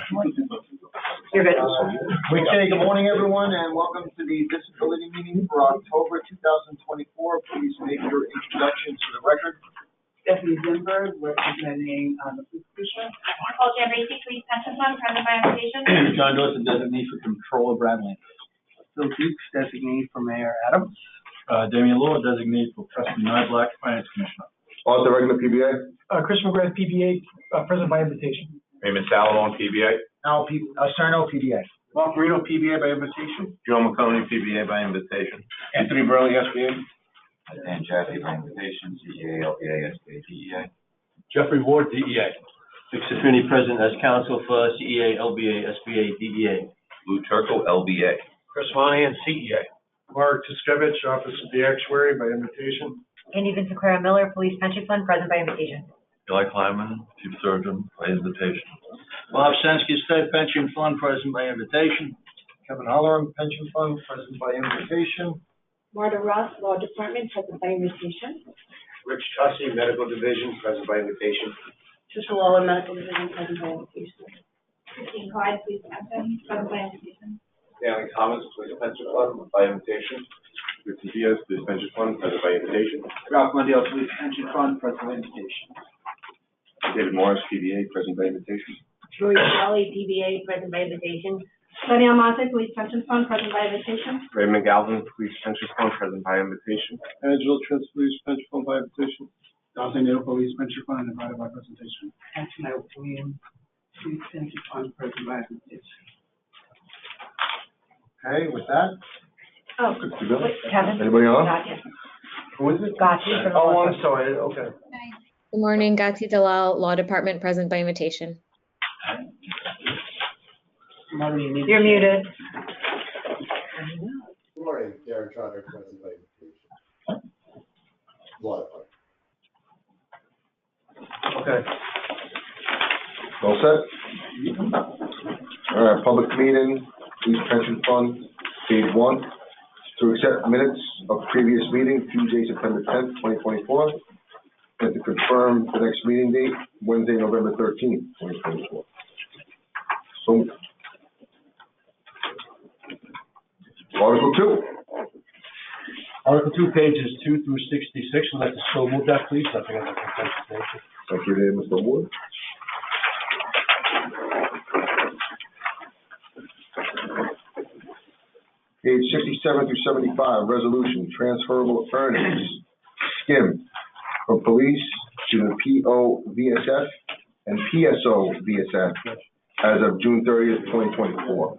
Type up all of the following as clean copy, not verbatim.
You're good. Okay, good morning, everyone, and welcome to the disability meeting for October 2024. Please make your introductions to the record. Stephanie Zimberg, representing the police commissioner. Nicole Jambrisi, Police Pension Fund, present by invitation. John Dawson, designee for Controller Bradley. Phil Dukes, designee for Mayor Adams. Damian Law, designee for Preston Nyblack, Finance Commissioner. Arthur Regner, PBA. Chris McGrath, PBA, present by invitation. Raymond Salamone, PBA. Sarno, PDA. Mark Reno, PBA by invitation. Joe McConey, PBA by invitation. Anthony Burley, SBA. Dan Jaffe by invitation, CEA, LPA, SBA, DEA. Jeffrey Ward, DEA. Vic Safrini, present as counsel for CEA, LBA, SBA, DEA. Lou Turco, LBA. Chris Monahan, CEA. Mark Tiskevich, Office of the Actuary, by invitation. Andy Vincent Miller, Police Pension Fund, present by invitation. Eli Kleiman, Chief Surgeon, by invitation. Bob Sensky, State Pension Fund, present by invitation. Kevin Holleran, Pension Fund, present by invitation. Marta Ross, Law Department, present by invitation. Rich Tussey, Medical Division, present by invitation. Trisha Waller, Medical Division, present by invitation. Christine Clyde, Police Pension, present by invitation. Stanley Thomas, Police Pension Fund, by invitation. Richard Diaz, Police Pension Fund, present by invitation. Ralph Mondale, Police Pension Fund, present by invitation. David Morris, PBA, present by invitation. Joy Kelly, DBA, present by invitation. Sonia Almonte, Police Pension Fund, present by invitation. Raymond Galvin, Police Pension Fund, present by invitation. Angela Trentz, Police Pension Fund, by invitation. Dante Nail, Police Pension Fund, invited by presentation. Antoinette Williams, Police Pension Fund, present by invitation. Okay, with that, Oh, Kevin. Anybody on? Gotcha. who is it? Gotcha. Oh, I'm sorry, okay. Good morning, Gati Dalal, Law Department, present by invitation. You're muted. Good morning, Darren Trotter, present by invitation. Law Department. Okay. All set? All right, public meeting, Police Pension Fund, page 1, to accept minutes of previous meeting, Tuesday, September 10th, 2024, and to confirm the next meeting date, Wednesday, November 13th, 2024. So, Article 2. Article 2, pages 2 through 66. Would like to so move that, please. I think that's a consensus. Thank you there, Mr. Ward. Page 67 through 75, resolution, transferable earnings, skim, from police to the POVSF and PSOVSF as of June 30th, 2024.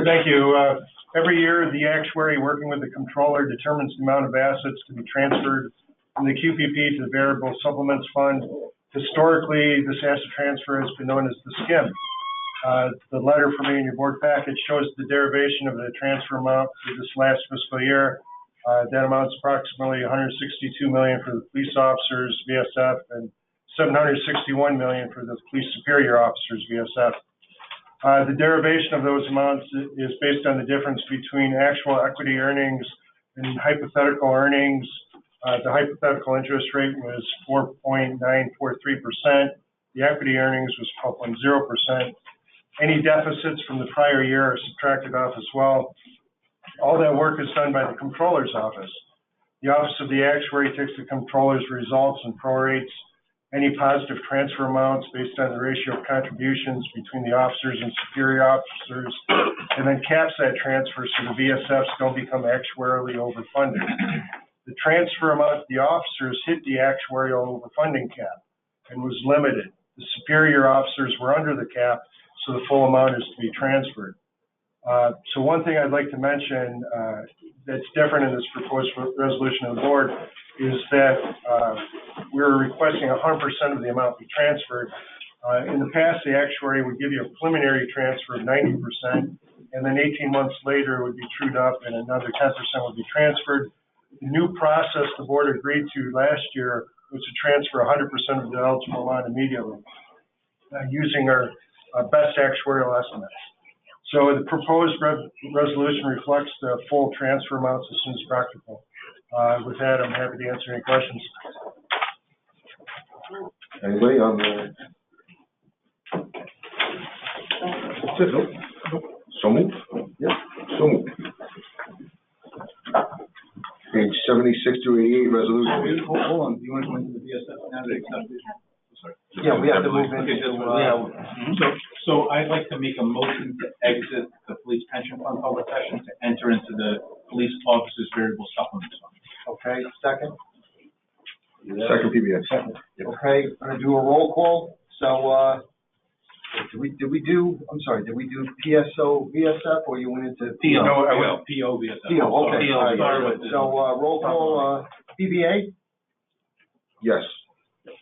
Thank you. Every year, the actuary, working with the controller, determines the amount of assets to be transferred from the QPP to the Variable Supplements Fund. Historically, this asset transfer has been known as the skim. The letter for me in your board package shows the derivation of the transfer amount for this last fiscal year. That amounts approximately $162 million for the police officers, VSF, and $761 million for the police superior officers, VSF. The derivation of those amounts is based on the difference between actual equity earnings and hypothetical earnings. The hypothetical interest rate was 4.943%. The equity earnings was 12.0%. Any deficits from the prior year are subtracted off as well. All that work is done by the controller's office. The Office of the Actuary takes the controller's results and prorates any positive transfer amounts based on the ratio of contributions between the officers and superior officers, and then caps that transfer so the VSFs don't become actuarially overfunded. The transfer amount to the officers hit the actuarial overfunding cap and was limited. The superior officers were under the cap, so the full amount is to be transferred. So one thing I'd like to mention that's different in this proposed resolution of the board is that we're requesting 100% of the amount be transferred. In the past, the actuary would give you a preliminary transfer of 90%, and then 18 months later it would be trued up and another 10% would be transferred. The new process the board agreed to last year was to transfer 100% of the eligible amount immediately using our best actuarial estimates. So the proposed resolution reflects the full transfer amounts as soon as practical. With that, I'm happy to answer any questions. Anybody on the office? So moved? Yep. So moved. Page 76 through 88, resolution. Hold on, do you want to go into the BSF now to accept it? Yeah, we have to move into, So I'd like to make a motion to exit the police pension fund public session to enter into the police officers variable supplement fund. okay, second? Second PBS. Second. Okay, I'm gonna do a roll call, so, did we do PSO, VSF, or you went into? PO. No, I went PO via. PO, okay. PO, All right. sorry about this. So, roll call, PBA? Yes.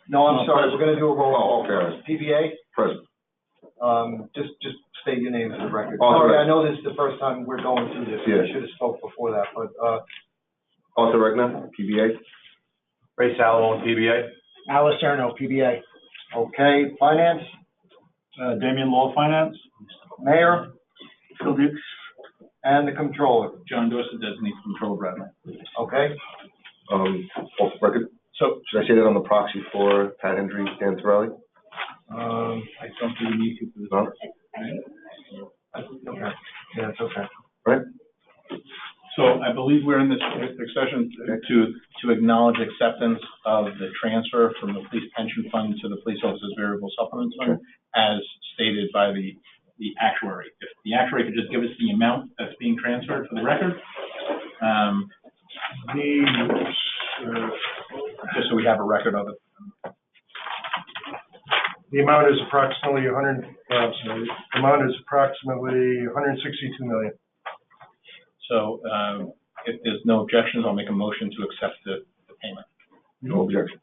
No, I'm sorry, we're gonna do a roll call. Oh, okay. PBA? Present. Just state your name for the record. Arthur Sorry, Regner. I know this is the first time we're going through this. Yeah. I should have spoke before that, but, Arthur Regner, PBA. Ray Salomon, PBA. Alice Erno, PBA. Okay, finance, Damian Law Finance. mayor, Phil Dukes. and the controller. John Dorsett, designated control Broadway. Okay? Off the record. So, Should I say that on the proxy for Pat Hendry, Dan Torelli? I don't think we need to for this. No? Okay. Yeah, it's okay. Right? So I believe we're in this session to acknowledge acceptance of the transfer from the police pension fund to the police officers variable supplement fund as stated by the actuary. If the actuary could just give us the amount that's being transferred for the record. Just so we have a record of it. The amount is approximately 162 million. So if there's no objections, I'll make a motion to accept the payment. No objections.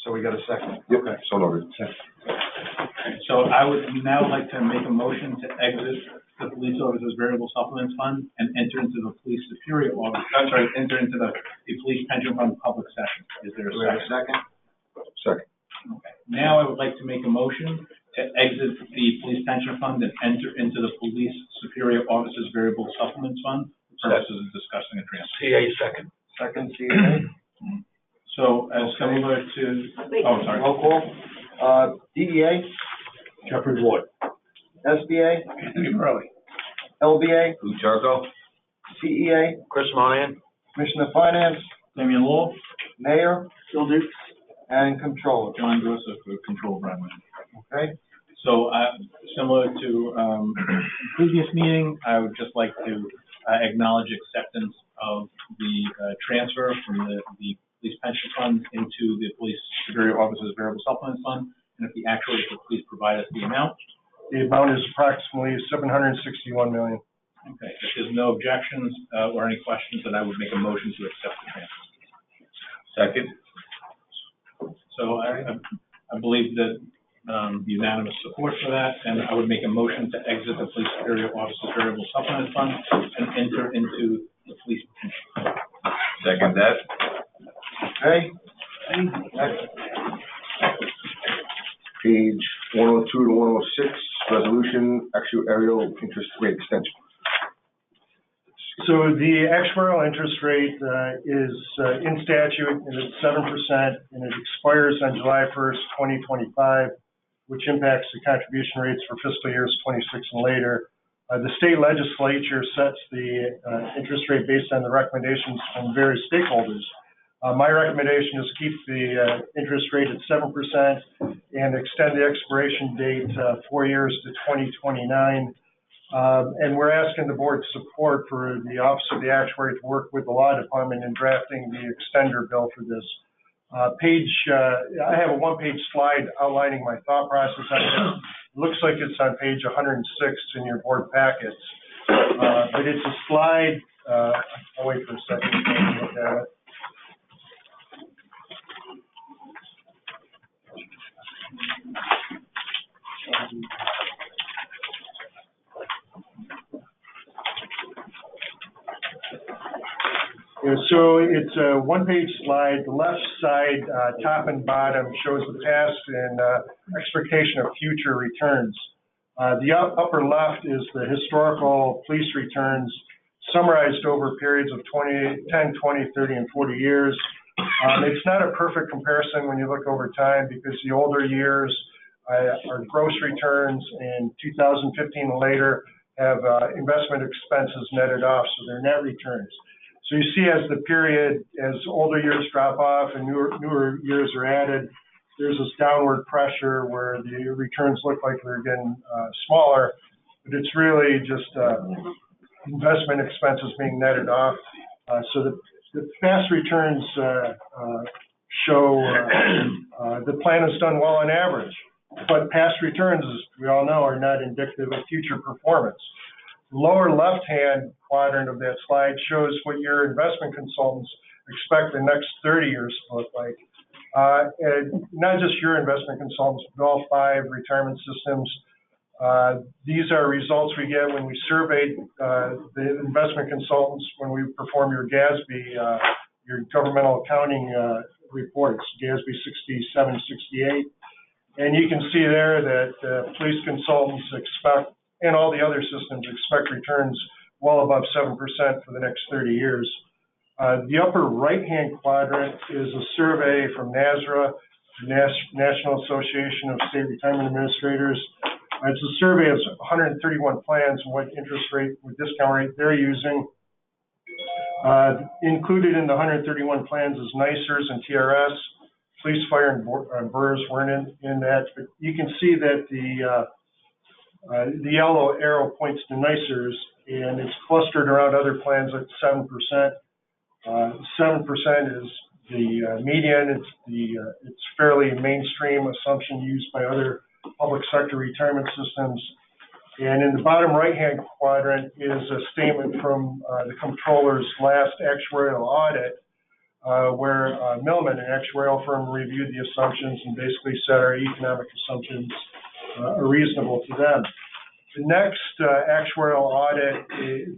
So we got a second. Yep. So noted. So I would now like to make a motion to exit the police officers variable supplements fund and enter into the police superior office, enter into the police pension fund public session. Is there a Do we have a second? second? Second. Okay. Now I would like to make a motion to exit the police pension fund and enter into the police superior officers variable supplements fund for purposes of discussing a transfer. CA second. Second, CA. So as similar to, oh, sorry. Roll call. DEA, Jeffrey Ward. SBA, Steve Early. LBA, Lou Charco. CEA, Chris Monahan. Commissioner of Finance, Damian Law. Mayor, Phil Dukes. and Controller. John Dorsett for control Broadway. Okay? So, similar to previous meeting, I would just like to acknowledge acceptance of the transfer from the police pension fund into the police superior officers variable supplement fund, and if the actuary could please provide us the amount. The amount is approximately 761 million. Okay, if there's no objections or any questions, then I would make a motion to accept the transfer. Second. So I believe that unanimous support for that, and I would make a motion to exit the police superior officers variable supplement fund and enter into the police pension fund. Second that. Okay? Next. Page 102 to 106, resolution, actuarial interest rate extension. So the actuarial interest rate is in statute, and it's 7%, and it expires on July 1st, 2025, which impacts the contribution rates for fiscal years 26 and later. The state legislature sets the interest rate based on the recommendations from various stakeholders. My recommendation is keep the interest rate at 7% and extend the expiration date 4 years to 2029. And we're asking the board's support for the Office of the Actuary to work with the law department in drafting the extender bill for this. I have a one-page slide outlining my thought process on this. It looks like it's on page 106 in your board packets. But it's a slide, I'll wait for a second to look at it. So it's a one-page slide. The left side, top and bottom, shows the past and expectation of future returns. The upper left is the historical police returns summarized over periods of 10, 20, 30, and 40 years. It's not a perfect comparison when you look over time because the older years our gross returns in 2015 and later have investment expenses netted off, so they're net returns. So you see as the period, as older years drop off and newer years are added, there's this downward pressure where the returns look like they're getting smaller, but it's really just investment expenses being netted off. So the past returns show the plan has done well on average, but past returns, as we all know, are not indicative of future performance. The lower left-hand quadrant of that slide shows what your investment consultants expect the next 30 years to look like. And not just your investment consultants, but all 5 retirement systems. These are results we get when we surveyed the investment consultants when we perform your GASB, your governmental accounting reports, GASB 67, 68. And you can see there that police consultants expect, and all the other systems expect returns well above 7% for the next 30 years. The upper right-hand quadrant is a survey from NASRA, the National Association of State Retirement Administrators. It's a survey of 131 plans and what interest rate, what discount rate they're using. Included in the 131 plans is NYCers and TRS. Police, fire, and BRRS weren't in that, but you can see that the yellow arrow points to NYCers, and it's clustered around other plans at 7%. 7% is the median. It's fairly mainstream assumption used by other public sector retirement systems. And in the bottom right-hand quadrant is a statement from the comptroller's last actuarial audit, where Millman, an actuarial firm, reviewed the assumptions and basically said our economic assumptions are reasonable to them. The next actuarial audit,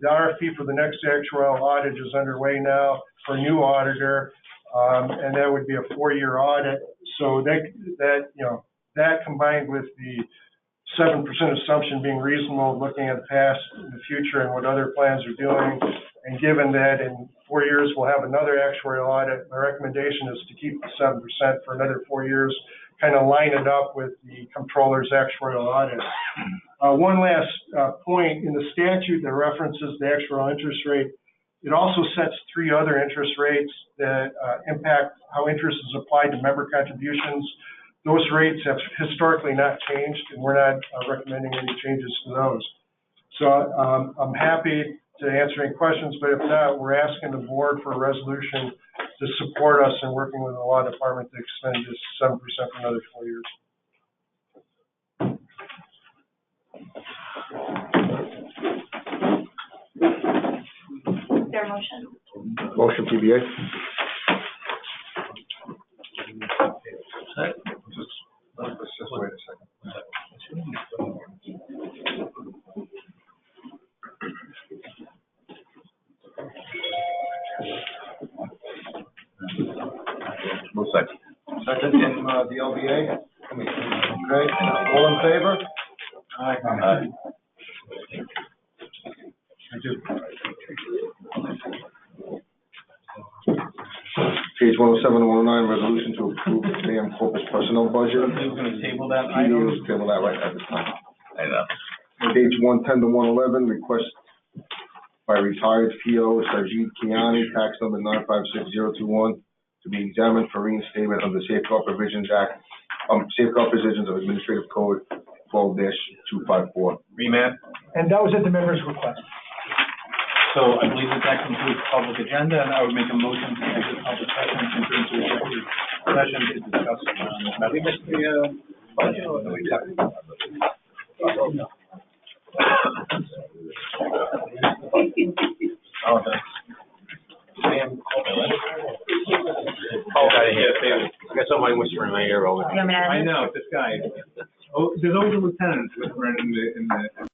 the RFP for the next actuarial audit is underway now for a new auditor, and that would be a 4-year audit. So that combined with the 7% assumption being reasonable, looking at the past and the future and what other plans are doing, and given that in 4 years we'll have another actuarial audit, my recommendation is to keep the 7% for another 4 years, kind of line it up with the comptroller's actuarial audit. One last point, in the statute that references the actuarial interest rate, it also sets 3 other interest rates that impact how interest is applied to member contributions. Those rates have historically not changed, and we're not recommending any changes to those. So I'm happy to answer any questions, but if not, we're asking the board for a resolution to support us in working with the law department to extend this 7% for another 4 years. Is there a motion? Motion PBA. Just wait a second. Move second. Second from the LBA. Okay, all in favor? Aye. Page 107 and 109, resolution to approve the dam corpus personnel budget. We're going to table that PBA item. was table that right at this time. I know. Page 110 to 111, request by retired PO Sajid Kiani, tax number 956021, to be examined for reinstatement of the Safeguard Provisions Act, Safeguard Provisions of Administrative Code 12-254. Remand. And that was at the member's request. So I believe that concludes the public agenda, and I would make a motion to exit public session and enter into executive session to discuss. Have we missed the budget? Or no, we haven't. Oh, thanks. Okay, yeah, I got somebody whispering in my ear over there. I know, this guy. Oh, there's always a lieutenant whispering in the